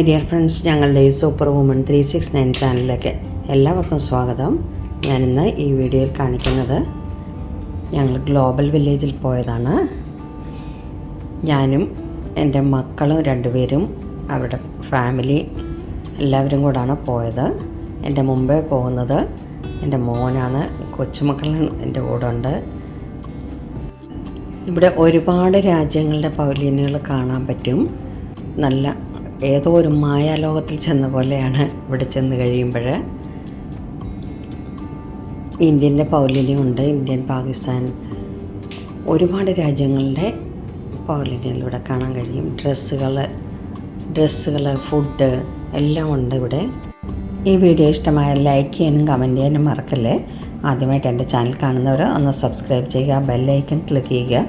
My dear friends, ഞങ്ങളുടെ ഈ super woman 369 ചാനലിലേക്ക് എല്ലാവർക്കും സ്വാഗതം. ഞാനിന്ന് ഈ വീഡിയോയിൽ കാണിക്കുന്നത് ഞങ്ങൾ ഗ്ലോബൽ വില്ലേജിൽ പോയതാണ്. ഞാനും എൻ്റെ മക്കളും രണ്ടുപേരും അവിടെ ഫാമിലി എല്ലാവരും കൂടാണ് പോയത്. എൻ്റെ മുമ്പേ പോകുന്നത് എൻ്റെ മോനാണ്. കൊച്ചുമക്കളും എൻ്റെ കൂടെ ഉണ്ട്. ഇവിടെ ഒരുപാട് രാജ്യങ്ങളുടെ പവലിയനുകൾ കാണാൻ പറ്റും. നല്ല ഏതോ ഒരു മായാലോകത്തിൽ ചെന്ന പോലെയാണ് ഇവിടെ ചെന്ന് കഴിയുമ്പോൾ. ഇന്ത്യൻ്റെ പവലിയനുണ്ട്, ഇന്ത്യൻ, പാകിസ്ഥാൻ, ഒരുപാട് രാജ്യങ്ങളുടെ പവലിയനുകൾ ഇവിടെ കാണാൻ കഴിയും. ഡ്രസ്സുകൾ, ഫുഡ് എല്ലാം ഉണ്ട് ഇവിടെ. ഈ വീഡിയോ ഇഷ്ടമായ ലൈക്ക് ചെയ്യാനും കമൻറ്റ് ചെയ്യാനും മറക്കല്ലേ. ആദ്യമായിട്ട് എൻ്റെ ചാനൽ കാണുന്നവർ ഒന്ന് സബ്സ്ക്രൈബ് ചെയ്യുക, ബെല്ലൈക്കൺ ക്ലിക്ക് ചെയ്യുക,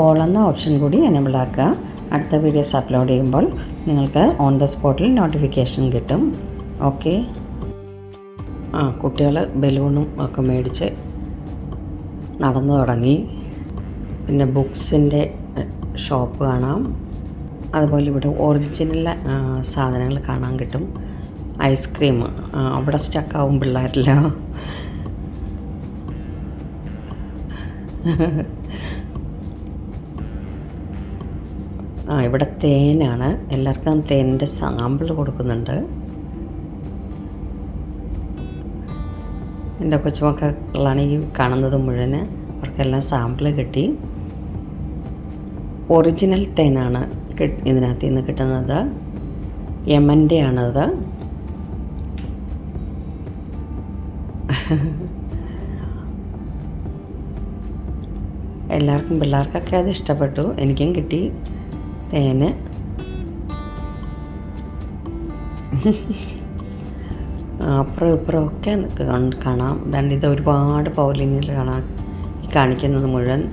ഓൾ എന്ന ഓപ്ഷൻ കൂടി എനേബിൾ ആക്കുക. അടുത്ത വീഡിയോസ് അപ്ലോഡ് ചെയ്യുമ്പോൾ നിങ്ങൾക്ക് ഓൺ ദ സ്പോട്ടിൽ നോട്ടിഫിക്കേഷൻ കിട്ടും. ഓക്കെ. കുട്ടികൾ ബലൂണും ഒക്കെ മേടിച്ച് നടന്നു തുടങ്ങി. പിന്നെ ബുക്സിൻ്റെ ഷോപ്പ് കാണാം. അതുപോലെ ഇവിടെ ഒറിജിനൽ സാധനങ്ങൾ കാണാൻ കിട്ടും. ഐസ്ക്രീം അവിടെ സ്റ്റക്കാവും പിള്ളേരില്ല. ഇവിടെ തേനാണ്. എല്ലാവർക്കും തേനിൻ്റെ സാമ്പിൾ കൊടുക്കുന്നുണ്ട്. എൻ്റെ കൊച്ചുമക്കളാണ് ഈ കാണുന്നത് മുഴുവൻ. അവർക്കെല്ലാം സാമ്പിൾ കിട്ടി. ഒറിജിനൽ തേനാണ് ഇതിനകത്ത് നിന്ന് കിട്ടുന്നത്. യമൻ്റെ ആണത്. എല്ലാവർക്കും, പിള്ളേർക്കൊക്കെ അത് ഇഷ്ടപ്പെട്ടു. എനിക്കും കിട്ടി തേന്. അപ്പുറം ഇപ്പുറം ഒക്കെ കാണാം. അതുകൊണ്ട് ഇത് ഒരുപാട് പവലിയനുകൾ കാണിക്കുന്നത് മുഴുവൻ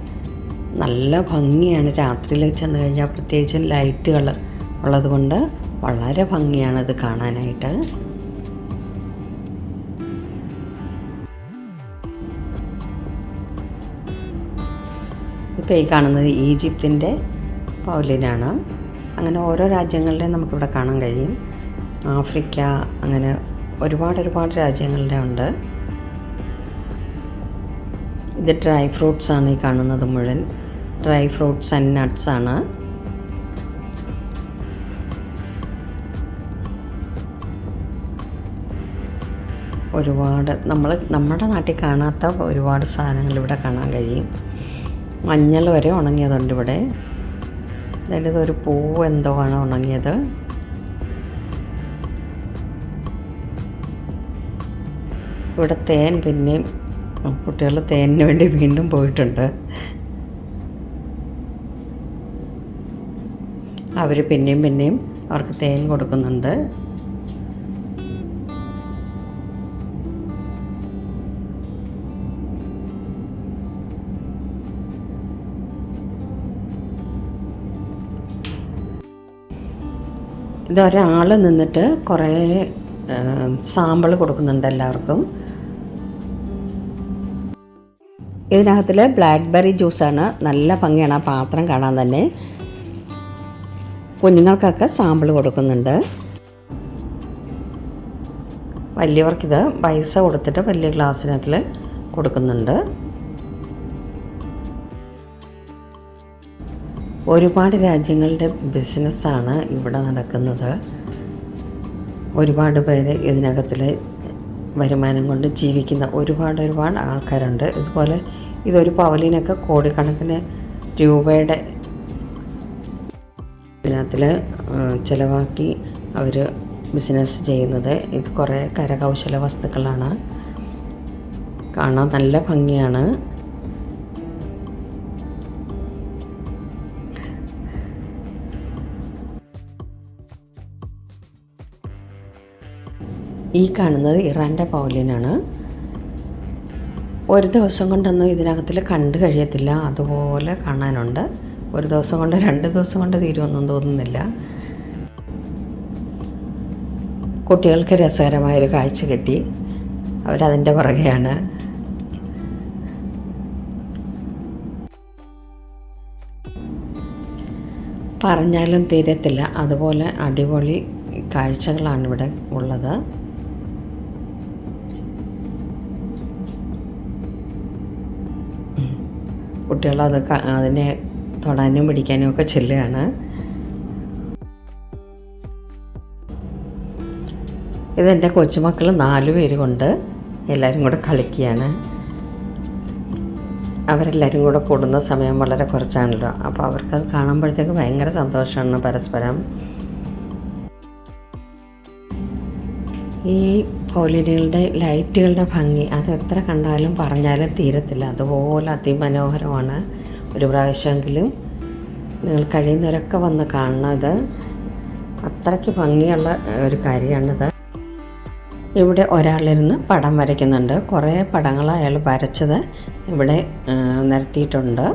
നല്ല ഭംഗിയാണ്. രാത്രിയിൽ ചെന്ന് കഴിഞ്ഞാൽ പ്രത്യേകിച്ചും ലൈറ്റുകൾ ഉള്ളത് കൊണ്ട് വളരെ ഭംഗിയാണ് ഇത് കാണാനായിട്ട്. ഇപ്പോൾ ഈ കാണുന്നത് ഈജിപ്തിൻ്റെ പവലിയനാണ്. അങ്ങനെ ഓരോ രാജ്യങ്ങളുടെയും നമുക്കിവിടെ കാണാൻ കഴിയും. ആഫ്രിക്ക, അങ്ങനെ ഒരുപാട് രാജ്യങ്ങളുടെ ഉണ്ട്. ഇത് ഡ്രൈ ഫ്രൂട്ട്സാണ് ഈ കാണുന്നത് മുഴുവൻ. ഡ്രൈ ഫ്രൂട്ട്സ് ആൻഡ് നട്ട്സ് ആണ്. നമ്മുടെ നാട്ടിൽ കാണാത്ത ഒരുപാട് സാധനങ്ങൾ ഇവിടെ കാണാൻ കഴിയും. മഞ്ഞൾ വരെ ഉണങ്ങിയതുണ്ട് ഇവിടെ. അതായത് ഇതൊരു പൂവ് എന്തോ ആണ് ഉണങ്ങിയത്. ഇവിടെ തേൻ, പിന്നെയും കുട്ടികൾ തേനിന് വേണ്ടി വീണ്ടും പോയിട്ടുണ്ട്. അവർ പിന്നെയും അവർക്ക് തേൻ കൊടുക്കുന്നുണ്ട്. ഇതൊരാൾ നിന്നിട്ട് കുറേ സാമ്പിൾ കൊടുക്കുന്നുണ്ട് എല്ലാവർക്കും. ഇതിനകത്തിൽ ബ്ലാക്ക്ബെറി ജ്യൂസാണ്. നല്ല ഭംഗിയാണ് ആ പാത്രം കാണാൻ തന്നെ. കുഞ്ഞുങ്ങൾക്കൊക്കെ സാമ്പിൾ കൊടുക്കുന്നുണ്ട്. വലിയവർക്കിത് പൈസ കൊടുത്തിട്ട് വലിയ ഗ്ലാസ്സിനകത്തിൽ കൊടുക്കുന്നുണ്ട്. ഒരുപാട് രാജ്യങ്ങളുടെ ബിസിനസ്സാണ് ഇവിടെ നടക്കുന്നത്. ഒരുപാട് പേര് ഇതിനകത്തിൽ വരുമാനം കൊണ്ട് ജീവിക്കുന്ന ഒരുപാട് ആൾക്കാരുണ്ട്. ഇതുപോലെ ഇതൊരു പവലിനൊക്കെ കോടിക്കണക്കിന് രൂപയുടെ ഇതിനകത്തിൽ ചിലവാക്കി അവർ ബിസിനസ് ചെയ്യുന്നത്. ഇത് കുറേ കരകൗശല വസ്തുക്കളാണ്. കാണാൻ നല്ല ഭംഗിയാണ്. ഈ കാണുന്നത് ഇറാൻ്റെ പവലിയനാണ്. ഒരു ദിവസം കൊണ്ടൊന്നും ഇതിനകത്തിൽ കണ്ടു കഴിയത്തില്ല. അതുപോലെ കാണാനുണ്ട്. ഒരു ദിവസം കൊണ്ട് 2 ദിവസം കൊണ്ട് തീരുമെന്നും തോന്നുന്നില്ല. കുട്ടികൾക്ക് രസകരമായൊരു കാഴ്ച കിട്ടി. അവരതിൻ്റെ പുറകെയാണ്. പറഞ്ഞാലും തീരത്തില്ല. അതുപോലെ അടിപൊളി കാഴ്ചകളാണ് ഇവിടെ ഉള്ളത്. കുട്ടികളതൊക്കെ അതിനെ തൊടാനും പിടിക്കാനും ഒക്കെ ചെല്ലുകയാണ്. ഇതെൻ്റെ കൊച്ചുമക്കൾ 4 പേര് കൊണ്ട് എല്ലാവരും കൂടെ കളിക്കുകയാണ്. അവരെല്ലാവരും കൂടെ കൂടുന്ന സമയം വളരെ കുറച്ചാണല്ലോ, അപ്പോൾ അവർക്കത് കാണുമ്പോഴത്തേക്ക് ഭയങ്കര സന്തോഷമാണ് പരസ്പരം. ഈ പൗലിനികളുടെ ലൈറ്റുകളുടെ ഭംഗി അത് എത്ര കണ്ടാലും പറഞ്ഞാലും തീരത്തില്ല. അതുപോലെ അതിമനോഹരമാണ്. ഒരു പ്രാവശ്യമെങ്കിലും നിങ്ങൾ കഴിയുന്നവരൊക്കെ വന്ന് കാണുന്നത്. അത്രയ്ക്ക് ഭംഗിയുള്ള ഒരു കാര്യമാണിത്. ഇവിടെ ഒരാളിരുന്ന് പടം വരയ്ക്കുന്നുണ്ട്. കുറേ പടങ്ങൾ അയാൾ വരച്ചത് ഇവിടെ നിരത്തിയിട്ടുണ്ട്.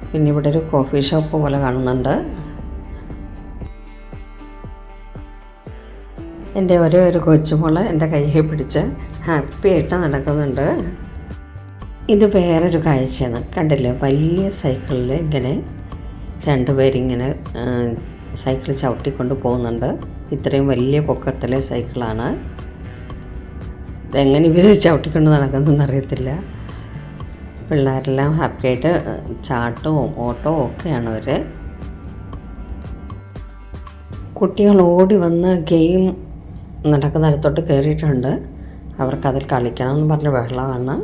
പിന്നെ ഇവിടെ ഒരു കോഫി ഷോപ്പ് പോലെ കാണുന്നുണ്ട്. എൻ്റെ ഒരു കൊച്ചുമോള് എൻ്റെ കയ്യിൽ പിടിച്ച് ഹാപ്പിയായിട്ട് നടക്കുന്നുണ്ട്. ഇത് വേറൊരു കാഴ്ചയാണ്. കണ്ടില്ലേ, വലിയ സൈക്കിളിൽ ഇങ്ങനെ 2 പേരിങ്ങനെ സൈക്കിൾ ചവിട്ടിക്കൊണ്ട് പോകുന്നുണ്ട്. ഇത്രയും വലിയ പൊക്കത്തിലെ സൈക്കിളാണ്. ഇതെങ്ങനെ ഇവർ ചവിട്ടിക്കൊണ്ട് നടക്കുന്നതെന്ന് അറിയത്തില്ല. പിള്ളേരെല്ലാം ഹാപ്പിയായിട്ട് ചാട്ടവും ഓട്ടവും ഒക്കെയാണ് അവർ. കുട്ടികൾ ഓടി വന്ന് ഗെയിം നടക്കുന്നിടത്തോട്ട് കയറിയിട്ടുണ്ട്. അവർക്കതിൽ കളിക്കണം എന്ന് പറഞ്ഞ ബഹളമാണ്.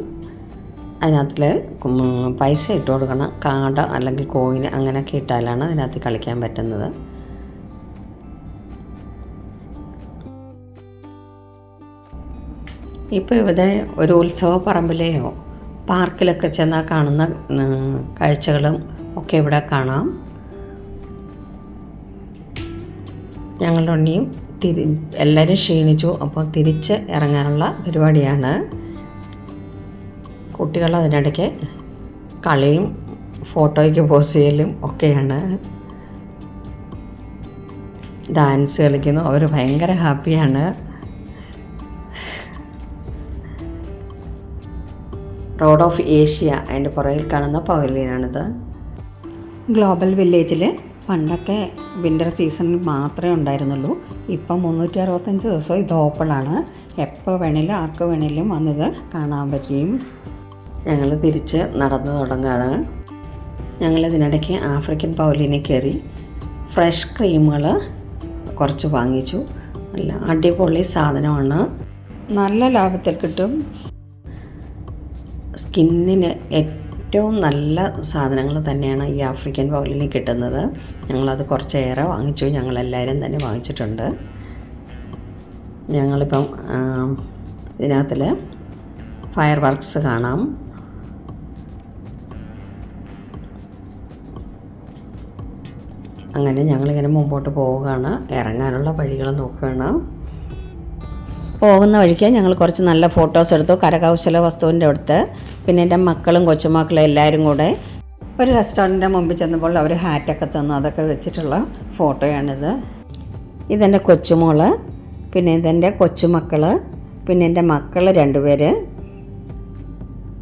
അതിനകത്തിൽ പൈസ ഇട്ട് കൊടുക്കണം. കാർഡ് അല്ലെങ്കിൽ കോയിൻ അങ്ങനെയൊക്കെ ഇട്ടാലാണ് അതിനകത്ത് കളിക്കാൻ പറ്റുന്നത്. ഇപ്പോൾ ഇവിടെ ഒരു ഉത്സവ പറമ്പിലെയോ പാർക്കിലൊക്കെ ചെന്നാൽ കാണുന്ന കാഴ്ചകളും ഒക്കെ ഇവിടെ കാണാം. ഞങ്ങളുടെ ഉണ്ണിയും എല്ലാവരും ക്ഷീണിച്ചു. അപ്പോൾ തിരിച്ച് ഇറങ്ങാനുള്ള പരിപാടിയാണ്. കുട്ടികൾ അതിനിടയ്ക്ക് കളിയും ഫോട്ടോയ്ക്ക് പോസ് ചെയ്യലും ഒക്കെയാണ്. ഡാൻസ് കളിക്കുന്നു. അവർ ഭയങ്കര ഹാപ്പിയാണ്. റോഡ് ഓഫ് ഏഷ്യ അതിൻ്റെ പുറകിൽ കാണുന്ന പവലിയനാണിത്. ഗ്ലോബൽ വില്ലേജിൽ പണ്ടൊക്കെ വിൻ്റർ സീസണിൽ മാത്രമേ ഉണ്ടായിരുന്നുള്ളൂ. ഇപ്പം 365 ദിവസവും ഇത് ഓപ്പണാണ്. എപ്പോൾ വേണേലും ആർക്ക് വേണേലും വന്നത് കാണാൻ പറ്റും. ഞങ്ങൾ തിരിച്ച് നടന്നു തുടങ്ങുകയാണ്. ഞങ്ങളിതിനിടയ്ക്ക് ആഫ്രിക്കൻ പവലിയനിൽ കയറി ഫ്രഷ് ക്രീമുകൾ കുറച്ച് വാങ്ങിച്ചു. നല്ല അടിപൊളി സാധനമാണ്. നല്ല ലാഭത്തിൽ കിട്ടും. സ്കിന്നിന് ഏറ്റവും നല്ല സാധനങ്ങൾ തന്നെയാണ് ഈ ആഫ്രിക്കൻ പവലിയനിൽ കിട്ടുന്നത്. ഞങ്ങളത് കുറച്ചേറെ വാങ്ങിച്ചു. ഞങ്ങളെല്ലാവരും തന്നെ വാങ്ങിച്ചിട്ടുണ്ട്. ഞങ്ങളിപ്പം ഇതിനകത്തിൽ ഫയർ വർക്ക്സ് കാണാം. അങ്ങനെ ഞങ്ങളിങ്ങനെ മുമ്പോട്ട് പോവുകയാണ്. ഇറങ്ങാനുള്ള വഴികൾ നോക്കുകയാണ്. പോകുന്ന വഴിക്ക് ഞങ്ങൾ കുറച്ച് നല്ല ഫോട്ടോസ് എടുത്തു. കരകൗശല വസ്തുവിൻ്റെ അടുത്ത്. പിന്നെ എൻ്റെ മക്കളും കൊച്ചുമക്കളും എല്ലാവരും കൂടെ ഒരു റെസ്റ്റോറൻറ്റിൻ്റെ മുമ്പിൽ ചെന്നപ്പോൾ അവർ ഹാറ്റൊക്കെ തന്നു. അതൊക്കെ വെച്ചിട്ടുള്ള ഫോട്ടോയാണിത്. ഇതെൻ്റെ കൊച്ചുമോള്, പിന്നെ ഇതെൻ്റെ കൊച്ചുമക്കൾ, പിന്നെ എൻ്റെ മക്കൾ 2 പേര്,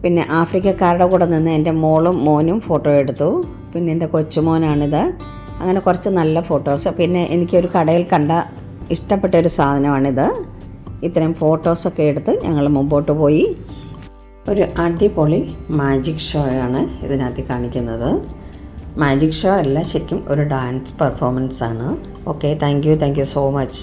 പിന്നെ ആഫ്രിക്കക്കാരുടെ കൂടെ നിന്ന് എൻ്റെ മോളും മോനും ഫോട്ടോ എടുത്തു. പിന്നെ എൻ്റെ കൊച്ചുമോനാണിത്. അങ്ങനെ കുറച്ച് നല്ല ഫോട്ടോസ്. പിന്നെ എനിക്കൊരു കടയിൽ കണ്ട ഇഷ്ടപ്പെട്ടൊരു സാധനമാണിത്. ഇത്രയും ഫോട്ടോസൊക്കെ എടുത്ത് ഞങ്ങൾ മുമ്പോട്ട് പോയി. ഒരു അടിപൊളി മാജിക് ഷോയാണ് ഇതിനകത്ത് കാണിക്കുന്നത്. മാജിക് ഷോ അല്ല, ശരിക്കും ഒരു ഡാൻസ് പെർഫോമൻസ് ആണ്. Okay, thank you so much.